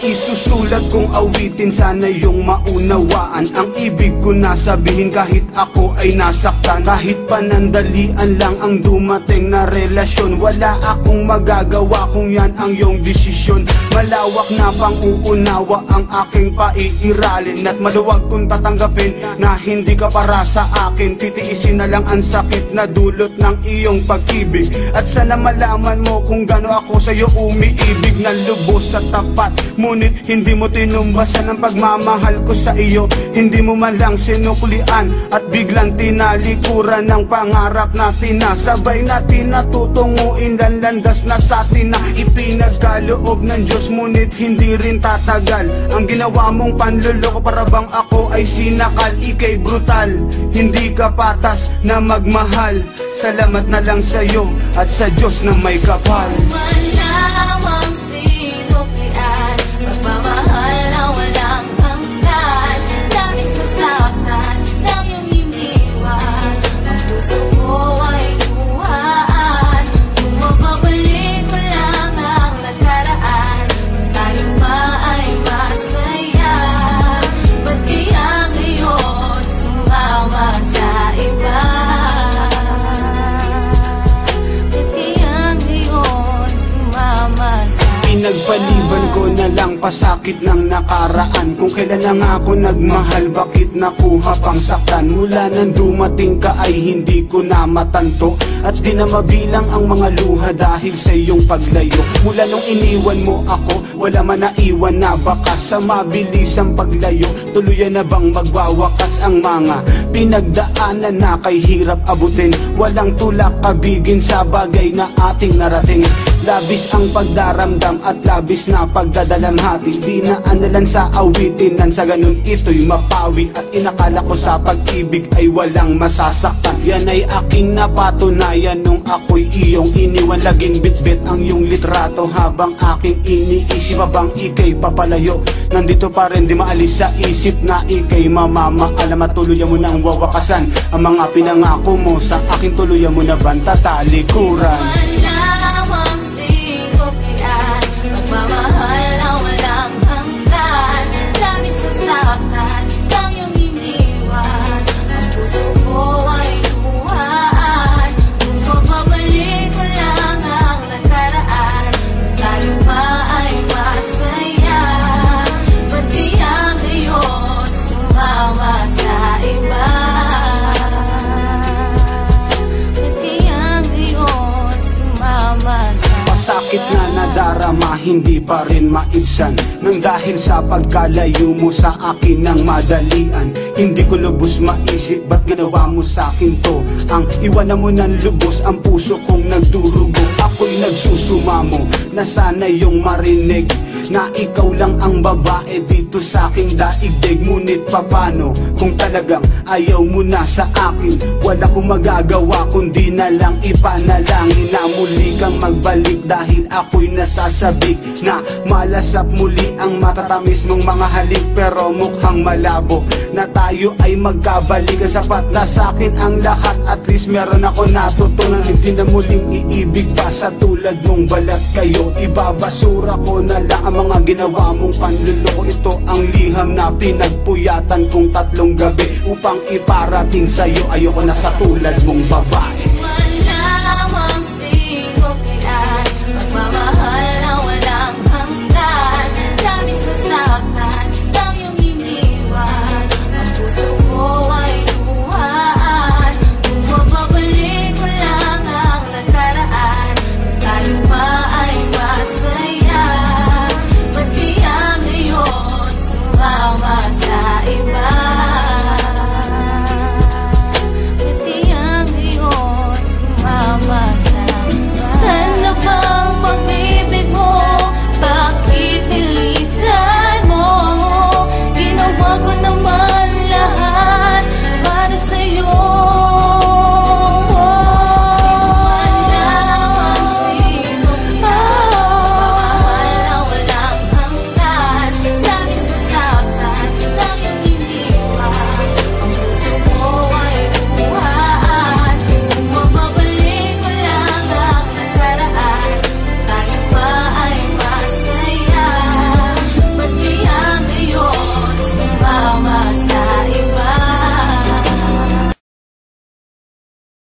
isusulat kong awitin, sana yung maunawaan ang ibig ko na sabihin kahit ako ay nasaktan. Kahit panandalian lang ang dumating na relasyon, wala akong magagawa kung yan ang iyong desisyon. Malawak na pang-uunawa ang aking paiiralin, at maluwag kong tatanggapin na hindi ka para sa akin. Titiisin na lang ang sakit na dulot ng iyong pag-ibig, at sana malaman mo kung gaano ako sa'yo umiibig na lubos at tapat. Ngunit hindi mo tinumbasan ang pagmamahal ko sa iyo. Hindi mo man lang sinuklian at biglang tinalikuran ng pangarap natin na sabay natin natutunguin ang landas na sa atin na ipinagkaloob ng Diyos. Ngunit hindi rin tatagal ang ginawa mong panluloko, para bang ako ay sinakal. Ika'y brutal, hindi ka patas na magmahal. Salamat na lang sa'yo at sa Diyos na may kapal. Manawang sinuklian, pagmamahal na walang hanggan. Damis na saktan ng iyong iniwan, ang puso mo ay luhaan. Kung mapabalik mo lang ang nakaraan, tayo pa ay masaya. Ba't kaya ngayon sumama sa iba? Pinagpaliban ko na lang pasakit ng nakaraan. Kung kailan na nga ako nagmahal, bakit nakuha pang saktan? Mula nang dumating ka ay hindi ko na matanto, at di na mabilang ang mga luha dahil sa iyong paglayo. Mula nung iniwan mo ako, wala man naiwan na bakas. Sa mabilis ang paglayo, tuluyan na bang magwawakas ang mga pinagdaanan na kay hirap abutin? Walang tulak kabigin sa bagay na ating narating. Labis ang pagdaramdam at labis na pagdadalamhati. Di na analan sa awitin, nan sa ganun ito'y mapawi. At inakala ko sa pag-ibig ay walang masasaktan. Yan ay aking napatunayan nung ako'y iyong iniwan. Laging bitbit ang iyong litrato habang aking iniisip habang ika'y papalayo. Nandito pa rin, di maalis sa isip na ika'y mamamaalam, at tuluyan mo nang wawakasan ang mga pinangako mo sa akin. Tuluyan mo na bang tatalikuran? Manawang sinuklian, pagmamahal na walang hanggan. Damis na saktan ng iyong iniwan, ang puso mo ay luhaan. Kung mapabalik mo lang ang nakaraan, tayo pa ay masaya. Ba't kaya ngayon sumama sa iba? Sakit na nadarama, hindi pa rin maibsan, nang dahil sa pagkalayo mo sa akin ng madalian. Hindi ko lubos maisip, ba't ginawa mo sa akin to? Ang iwanan mo ng lubos, ang puso kong nagdurugo. Ako'y nagsusumamo na sana yung marinig na ikaw lang ang babae dito sa aking daigdig. Ngunit papano kung talagang ayaw mo na sa akin? Wala kong magagawa kundi na lang ipanalangin na muli kang magbalik, dahil ako'y nasasabik na malasap muli ang matatamis mong mga halik. Pero mukhang malabo na tayo ay magkabalik. Sapat na sa akin ang lahat, at least meron ako natutunan. Hindi na muling iibig pa sa tulad mong balat kayo. Ibabasura ko na lang ang mga ginawa mong panluloko. Ito ang liham na pinagpuyatan kong 3 gabi upang iparating sa'yo. Ayoko na sa tulad mong babae.